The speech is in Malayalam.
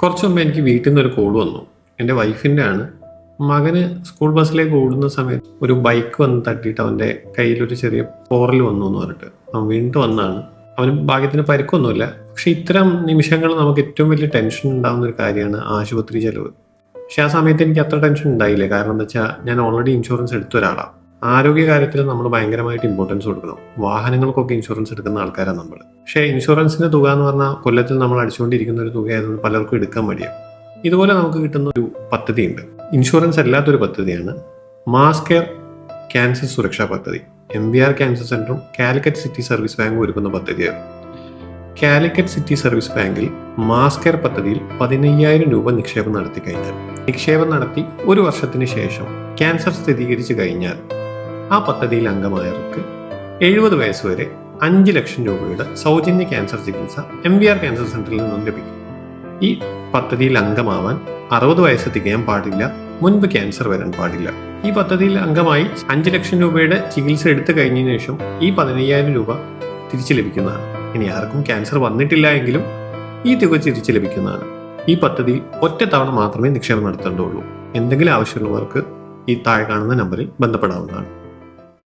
കുറച്ച് മുമ്പ് എനിക്ക് വീട്ടിൽ നിന്ന് ഒരു കോൾ വന്നു. എൻ്റെ വൈഫിൻ്റെ ആണ്. മകന് സ്കൂൾ ബസ്സിലേക്ക് ഓടുന്ന സമയത്ത് ഒരു ബൈക്ക് വന്ന് തട്ടിയിട്ട് അവൻ്റെ കയ്യിലൊരു ചെറിയ പോറൽ വന്നു എന്ന് പറഞ്ഞിട്ട് അവൻ വീണ്ടും വന്നാണ്. അവന് ഭാഗ്യത്തിന് പരിക്കൊന്നുമില്ല. പക്ഷെ ഇത്തരം നിമിഷങ്ങൾ നമുക്ക് ഏറ്റവും വലിയ ടെൻഷൻ ഉണ്ടാകുന്ന ഒരു കാര്യമാണ് ആശുപത്രി ചെലവ്. പക്ഷെ ആ സമയത്ത് എനിക്ക് അത്ര ടെൻഷൻ ഉണ്ടായില്ല. കാരണം എന്താ വെച്ചാൽ ഞാൻ ഓൾറെഡി ഇൻഷുറൻസ് എടുത്ത ഒരാളാണ്. ആരോഗ്യ കാര്യത്തിൽ നമ്മൾ ഭയങ്കരമായിട്ട് ഇമ്പോർട്ടൻസ് കൊടുക്കണം. വാഹനങ്ങൾക്കൊക്കെ ഇൻഷുറൻസ് എടുക്കുന്ന ആൾക്കാരാണ് നമ്മൾ. പക്ഷേ ഇൻഷുറൻസിന്റെ തുക എന്ന് പറഞ്ഞാൽ കൊല്ലത്തിൽ നമ്മൾ അടിച്ചുകൊണ്ടിരിക്കുന്ന ഒരു തുകയായതുകൊണ്ട് പലർക്കും എടുക്കാൻ മടിയാണ്. ഇതുപോലെ നമുക്ക് കിട്ടുന്ന ഒരു പദ്ധതിയുണ്ട്. ഇൻഷുറൻസ് അല്ലാത്തൊരു പദ്ധതിയാണ് മാസ് കെയർ ക്യാൻസർ സുരക്ഷാ പദ്ധതി. MBR ക്യാൻസർ സെന്ററും കാലിക്കറ്റ് സിറ്റി സർവീസ് ബാങ്കും ഒരുക്കുന്ന പദ്ധതിയാണ്. കാലിക്കറ്റ് സിറ്റി സർവീസ് ബാങ്കിൽ മാസ് കെയർ പദ്ധതിയിൽ 15,000 രൂപ നിക്ഷേപം നടത്തി കഴിഞ്ഞാൽ, നിക്ഷേപം നടത്തി ഒരു വർഷത്തിന് ശേഷം ക്യാൻസർ സ്ഥിരീകരിച്ചു കഴിഞ്ഞാൽ ആ പദ്ധതിയിൽ അംഗമായവർക്ക് 70 വയസ്സ് വരെ 5 ലക്ഷം രൂപയുടെ സൗജന്യ ക്യാൻസർ ചികിത്സ MBR ക്യാൻസർ സെന്ററിൽ നിന്നും ലഭിക്കും. ഈ പദ്ധതിയിൽ അംഗമാവാൻ 60 വയസ്സ് തികയാൻ പാടില്ല, മുൻപ് ക്യാൻസർ വരാൻ പാടില്ല. ഈ പദ്ധതിയിൽ അംഗമായി 5 ലക്ഷം രൂപയുടെ ചികിത്സ എടുത്തു കഴിഞ്ഞതിന് ശേഷം ഈ 15,000 രൂപ തിരിച്ചു ലഭിക്കുന്നതാണ്. ഇനി ആർക്കും ക്യാൻസർ വന്നിട്ടില്ല എങ്കിലും ഈ തുക തിരിച്ചു ലഭിക്കുന്നതാണ്. ഈ പദ്ധതിയിൽ ഒറ്റ തവണ മാത്രമേ നിക്ഷേപം നടത്തേണ്ടതുള്ളൂ. എന്തെങ്കിലും ആവശ്യമുള്ളവർക്ക് ഈ താഴെ കാണുന്ന നമ്പറിൽ ബന്ധപ്പെടാവുന്നതാണ്.